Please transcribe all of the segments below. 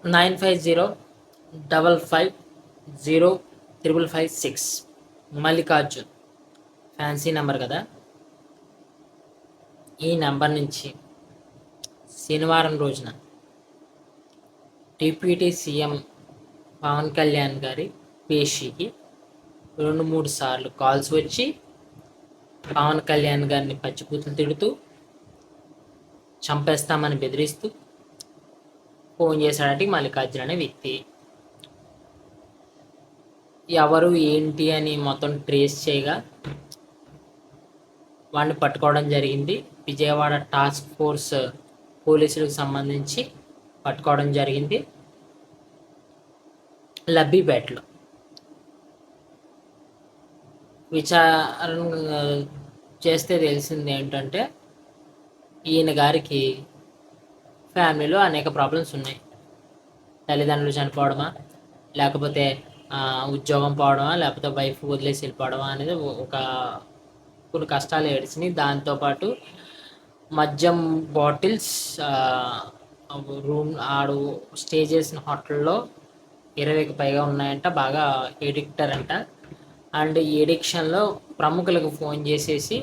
9505505556 Mallikarjun. Fancy number కదా. ఈ number నుంచి శనివారం రోజున డిప్యూటీ సీఎం పవన్ కళ్యాణ్ గారి పేషీకి 2-3 సార్లు కాల్స్ వచ్చి పవన్ కళ్యాణ్ గారిని పచ్చిబూతులు తిడుతూ, చంపేస్తామని బెదిరిస్తూ ఫోన్ చేశాడట మల్లికార్జున్ అనే వ్యక్తి. ఎవరు ఏంటి అని మొత్తం ట్రేస్ చేయగా వాడిని పట్టుకోవడం జరిగింది. విజయవాడ టాస్క్ ఫోర్స్ పోలీసులకు సంబంధించి పట్టుకోవడం జరిగింది లబ్బిపేటలో. విచారణ చేస్తే తెలిసింది ఏంటంటే ఈయన గారికి ఫ్యామిలీలో అనేక ప్రాబ్లమ్స్ ఉన్నాయి. తల్లిదండ్రులు చనిపోవడమా, లేకపోతే ఉద్యోగం పోవడమా, లేకపోతే వైఫ్ వదిలేసి వెళ్ళిపోవడమా అనేది కొన్ని కష్టాలు ఏడిచినాయి. దాంతోపాటు మద్యం బాటిల్స్ ఆడు స్టే చేసిన హోటల్లో 20కి పైగా ఉన్నాయంట. బాగా ఎడిక్టర్ అంట. అండ్ ఈ ఎడిక్షన్లో ప్రముఖులకు ఫోన్ చేసేసి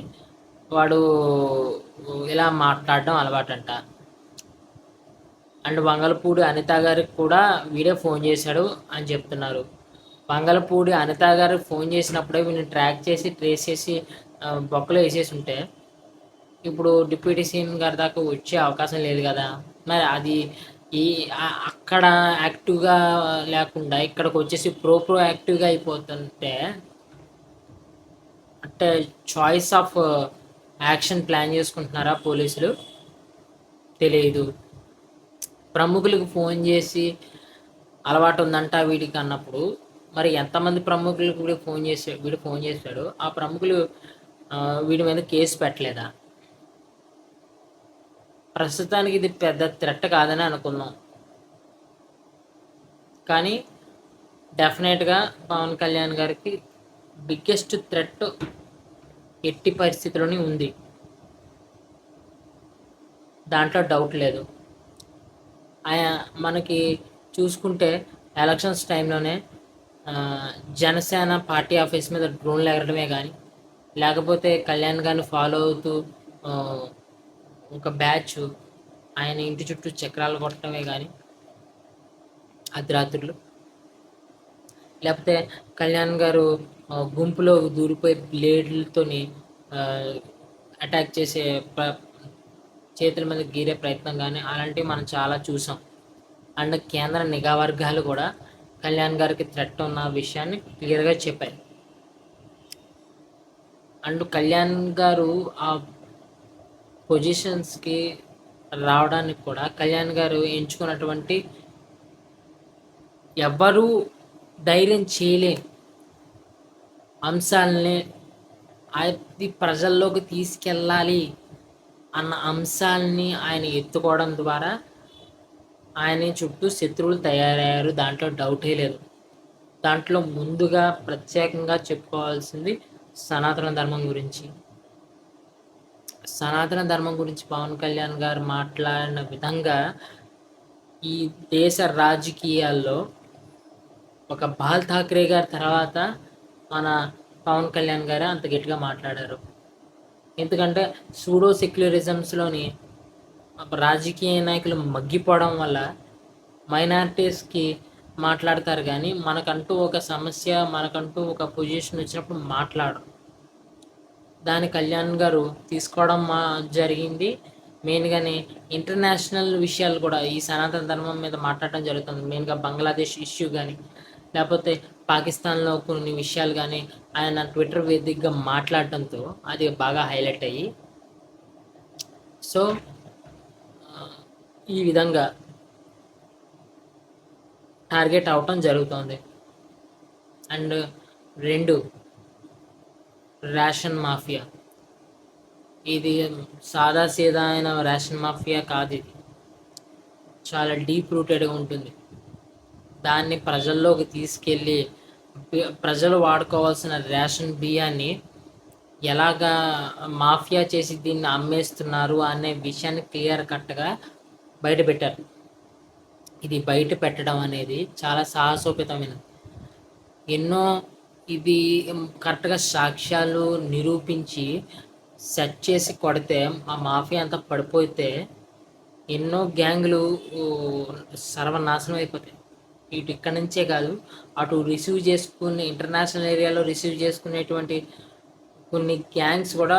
వాడు ఇలా మాట్లాడడం అలవాటంట. అండ్ వంగలపూడి అనిత గారికి కూడా వీడే ఫోన్ చేశాడు అని చెప్తున్నారు. వంగలపూడి అనిత గారికి ఫోన్ చేసినప్పుడే వీడిని ట్రాక్ చేసి ట్రేస్ చేసి బొక్కలో వేసేసి ఉంటే ఇప్పుడు డిప్యూటీ సీఎం గారి దాకా వచ్చే అవకాశం లేదు కదా. మరి అది అక్కడ యాక్టివ్గా లేకుండా ఇక్కడికి వచ్చేసి యాక్టివ్గా అయిపోతుంటే అంటే చాయిస్ ఆఫ్ యాక్షన్ ప్లాన్ చేసుకుంటున్నారా పోలీసులు తెలియదు. ప్రముఖులకు ఫోన్ చేసి అలవాటు ఉందంట వీడికి అన్నప్పుడు మరి ఎంతమంది ప్రముఖులకు వీడు ఫోన్ చేశాడు, ఆ ప్రముఖులు వీడి మీద కేసు పెట్టలేదా? ప్రస్తుతానికి ఇది పెద్ద థ్రెట్ కాదని అనుకుందాం, కానీ డెఫినెట్గా పవన్ కళ్యాణ్ గారికి బిగ్గెస్ట్ థ్రెట్ ఎట్టి పరిస్థితుల్లోనే ఉంది, దాంట్లో డౌట్ లేదు. మనకి చూసుకుంటే ఎలక్షన్స్ టైంలోనే జనసేన పార్టీ ఆఫీస్ మీద డ్రోన్లు ఎగరడమే కానీ, లేకపోతే కళ్యాణ్ గారిని ఫాలో అవుతూ ఒక బ్యాచ్ ఆయన ఇంటి చుట్టూ చక్రాలు కొట్టడమే కానీ అర్ధరాత్రులు, లేకపోతే కళ్యాణ్ గారు గుంపులో దూరిపోయి బ్లేడ్లతోని అటాక్ చేసే చేతుల మీద గీరే ప్రయత్నం కానీ అలాంటివి మనం చాలా చూసాం. అండ్ కేంద్ర నిఘా వర్గాలు కూడా కళ్యాణ్ గారికి థ్రెట్ ఉన్న విషయాన్ని క్లియర్గా చెప్పాయి. అండ్ కళ్యాణ్ గారు ఆ పొజిషన్స్కి రావడానికి కూడా కళ్యాణ్ గారు ఎంచుకున్నటువంటి ఎవ్వరూ ధైర్యం చేయలేని అంశాలని అది ప్రజల్లోకి తీసుకెళ్ళాలి అన్న అంశాలని ఆయన ఎత్తుకోవడం ద్వారా ఆయన చుట్టూ శత్రువులు తయారయ్యారు, దాంట్లో డౌటే లేదు. దాంట్లో ముందుగా ప్రత్యేకంగా చెప్పుకోవాల్సింది సనాతన ధర్మం గురించి. సనాతన ధర్మం గురించి పవన్ కళ్యాణ్ గారు మాట్లాడిన విధంగా ఈ దేశ రాజకీయాల్లో ఒక బాల్ ఠాక్రే గారి తర్వాత మన పవన్ కళ్యాణ్ గారే అంత గట్టిగా మాట్లాడారు. ఎందుకంటే సూడో సెక్యులరిజమ్స్లోని రాజకీయ నాయకులు మగ్గిపోవడం వల్ల మైనారిటీస్కి మాట్లాడతారు కానీ మనకంటూ ఒక సమస్య, మనకంటూ ఒక పొజిషన్ వచ్చినప్పుడు మాట్లాడరు. దాని కళ్యాణ్ గారు తీసుకోవడం జరిగింది. మెయిన్గానే ఇంటర్నేషనల్ విషయాలు కూడా ఈ సనాతన ధర్మం మీద మాట్లాడటం జరుగుతుంది. మెయిన్గా బంగ్లాదేశ్ ఇష్యూ కానీ, లేకపోతే పాకిస్తాన్లో కొన్ని విషయాలు కానీ ఆయన ట్విట్టర్ వేదికగా మాట్లాడటంతో అది బాగా హైలైట్ అయ్యి, సో ఈ విధంగా టార్గెట్ అవటం జరుగుతుంది. And 2, ration mafia. ఇది సాదాసీదా అయిన రేషన్ మాఫియా కాదు, ఇది చాలా డీప్ రూటెడ్గా ఉంటుంది. దాన్ని ప్రజల్లోకి తీసుకెళ్ళి ప్రజలు వాడుకోవాల్సిన రేషన్ బియ్యాన్ని ఎలాగా మాఫియా చేసి దీన్ని అమ్మేస్తున్నారు అనే విషయాన్ని క్లియర్ కట్గా బయటపెట్టారు. ఇది బయట పెట్టడం అనేది చాలా సాహసోపేతమైనది. ఎన్నో ఇది కరెక్ట్గా సాక్ష్యాలు నిరూపించి సెట్ చేసి కొడితే ఆ మాఫియా అంతా పడిపోతే ఎన్నో గ్యాంగులు సర్వనాశనం అయిపోతాయి. ఇటు ఇక్కడ నుంచే కాదు, అటు రిసీవ్ చేసుకునే ఇంటర్నేషనల్ ఏరియాలో రిసీవ్ చేసుకునేటువంటి కొన్ని గ్యాంగ్స్ కూడా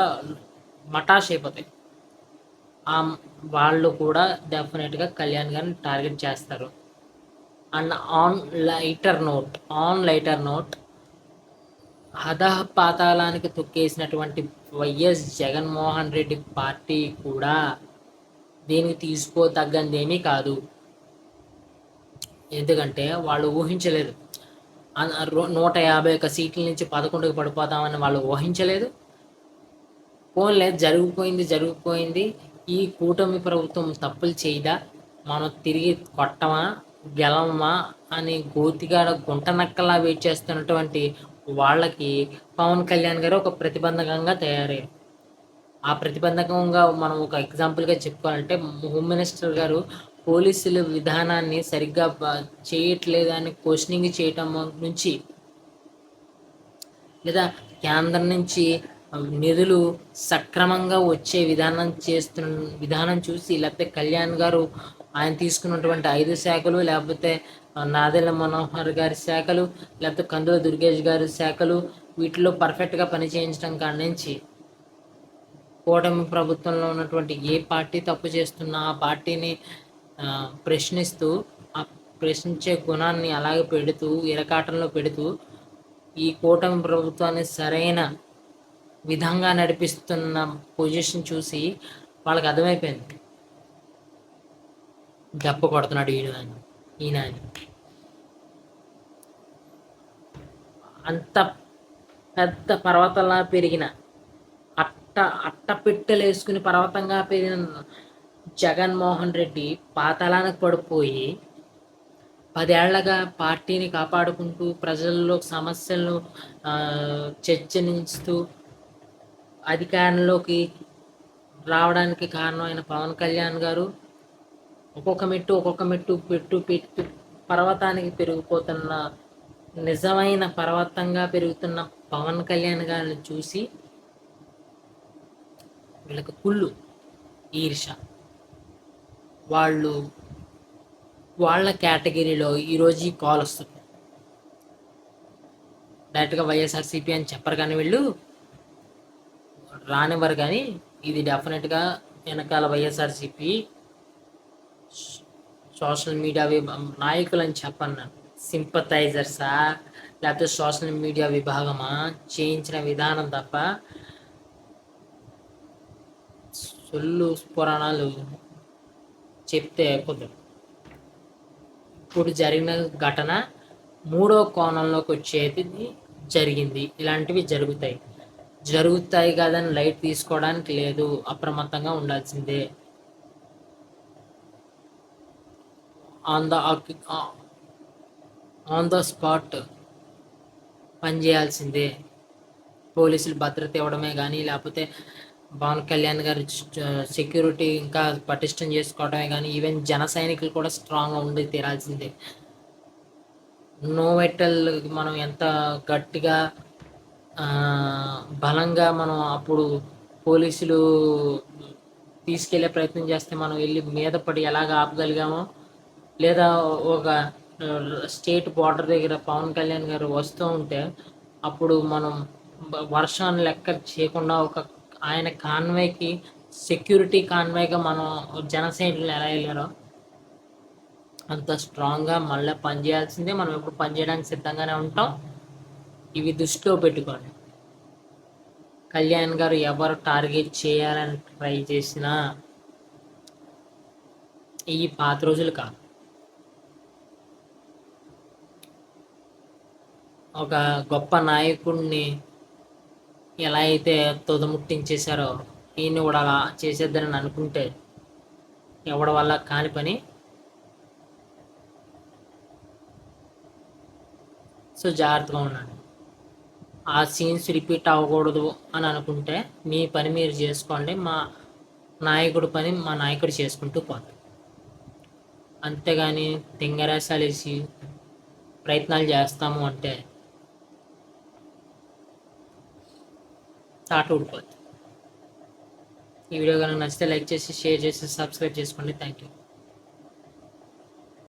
మటాష్ అయిపోతాయి. వాళ్ళు కూడా డెఫినెట్గా కళ్యాణ్ గారిని టార్గెట్ చేస్తారు. అండ్ ఆన్ లైటర్ నోట్ అధః పాతాళానికి తొక్కేసినటువంటి వైఎస్ జగన్మోహన్ రెడ్డి పార్టీ కూడా దీనికి తీసుకోదగ్గందేమీ కాదు. ఎందుకంటే వాళ్ళు ఊహించలేదు 151 సీట్ల నుంచి 11కి పడిపోతామని వాళ్ళు ఊహించలేదు. పోన్లే, జరిగిపోయింది. ఈ కూటమి ప్రభుత్వం తప్పులు చేయదా, మనం తిరిగి కొట్టమా గెలవమా అని గోతిగాడ గుంటనక్కలా వెయిట్ చేస్తున్నటువంటి వాళ్ళకి పవన్ కళ్యాణ్ గారు ఒక ప్రతిబంధకంగా తయారయ్యారు. ఆ ప్రతిబంధకంగా మనం ఒక ఎగ్జాంపుల్గా చెప్పుకోవాలంటే హోమ్ మినిస్టర్ గారు పోలీసుల విధానాన్ని సరిగ్గా చేయట్లేదు అని క్వశ్చనింగ్ చేయటం నుంచి, లేదా కేంద్రం నుంచి నిధులు సక్రమంగా వచ్చే విధానం చూసి, లేకపోతే కళ్యాణ్ గారు ఆయన తీసుకున్నటువంటి 5 శాఖలు, లేకపోతే నాదెళ్ల మనోహర్ గారి శాఖలు, లేకపోతే కందుల దుర్గేష్ గారి శాఖలు వీటిలో పర్ఫెక్ట్గా పనిచేయించడం కాడి నుంచి కూటమి ప్రభుత్వంలో ఉన్నటువంటి ఏ పార్టీ తప్పు చేస్తున్నా ఆ పార్టీని ప్రశ్నిస్తూ, ఆ ప్రశ్నించే గుణాన్ని అలాగే పెడుతూ, ఇరకాటంలో పెడుతూ ఈ కూటమి ప్రభుత్వాన్ని సరైన విధంగా నడిపిస్తున్న పొజిషన్ చూసి వాళ్ళకి అర్థమైపోయింది దెబ్బ కొడుతున్నాడు ఈయన అని. అంత పెద్ద పర్వతంలా పెరిగిన అట్టపిట్టలేసుకుని పర్వతంగా పెరిగిన జగన్మోహన్ రెడ్డి పాతాళానికి పడిపోయి 10 ఏళ్లగా పార్టీని కాపాడుకుంటూ ప్రజల్లో సమస్యలను చర్చనిస్తూ అధికారంలోకి రావడానికి కారణమైన పవన్ కళ్యాణ్ గారు ఒక్కొక్క మెట్టు పెట్టు పర్వతానికి పెరిగిపోతున్న నిజమైన పర్వతంగా పెరుగుతున్న పవన్ కళ్యాణ్ గారిని చూసి వీళ్ళకి కుళ్ళు, ఈర్ష. వాళ్ళ కేటగిరీలో ఈరోజు ఈ కాల్ వస్తుంది. డైరెక్ట్గా వైఎస్ఆర్సీపీ అని చెప్పరు కానీ వీళ్ళు రానివ్వరు, కానీ ఇది డెఫినెట్గా వెనకాల వైఎస్ఆర్సీపీ సోషల్ మీడియా నాయకులు అని చెప్పను. సింపథైజర్సా లేకపోతే సోషల్ మీడియా విభాగమా చేయించిన విధానం తప్ప సొల్లు పురాణాలు చెప్తే కుదరదు. ఇప్పుడు జరిగిన ఘటన 3వ కోణంలోకి వచ్చేది జరిగింది. ఇలాంటివి జరుగుతాయి కాదని లైట్ తీసుకోవడానికి లేదు, అప్రమత్తంగా ఉండాల్సిందే. ఆన్ ద స్పాట్ పనిచేయాల్సిందే. పోలీసులు భద్రత ఇవ్వడమే కానీ, లేకపోతే పవన్ కళ్యాణ్ గారి సెక్యూరిటీ ఇంకా పటిష్టం చేసుకోవడమే కానీ, ఈవెన్ జన సైనికులు కూడా స్ట్రాంగ్గా ఉండి తీరాల్సిందే. నోవెటల్ మనం ఎంత గట్టిగా బలంగా మనం అప్పుడు పోలీసులు తీసుకెళ్లే ప్రయత్నం చేస్తే మనం వెళ్ళి మీద పడి ఎలాగ ఆపగలిగామో, లేదా ఒక స్టేట్ బార్డర్ దగ్గర పవన్ కళ్యాణ్ గారు వస్తూ ఉంటే అప్పుడు మనం వర్షాన్ని లెక్క చేయకుండా ఆయన కాన్వాయ్కి సెక్యూరిటీ కాన్వాయ్గా మనం జనసైనికులు ఎలా వెళ్ళారో అంత స్ట్రాంగ్గా మళ్ళీ పనిచేయాల్సిందే. మనం ఎప్పుడు పనిచేయడానికి సిద్ధంగానే ఉంటాం. ఇవి దృష్టిలో పెట్టుకోండి. కళ్యాణ్ గారు ఎవరు టార్గెట్ చేయాలని ట్రై చేసినా ఈ పాత రోజులు కాదు. ఒక గొప్ప నాయకుడిని ఎలా అయితే తుదముట్టించేశారో ఈయన్ని కూడా అలా చేసేద్దని అనుకుంటే ఎవడి వల్ల కాని పని. సో జాగ్రత్తగా ఉండండి. ఆ సీన్స్ రిపీట్ అవ్వకూడదు అని అనుకుంటే మీ పని మీరు చేసుకోండి, మా నాయకుడి పని మా నాయకుడు చేసుకుంటూ పోతాడు. అంతేగాని తింగరేసాలేసి ప్రయత్నాలు చేస్తాము అంటే తాట ఊడిపోద్ది. ఈ వీడియో కనుక నచ్చితే లైక్ చేసి, షేర్ చేసి, సబ్స్క్రైబ్ చేసుకోండి. Thank you.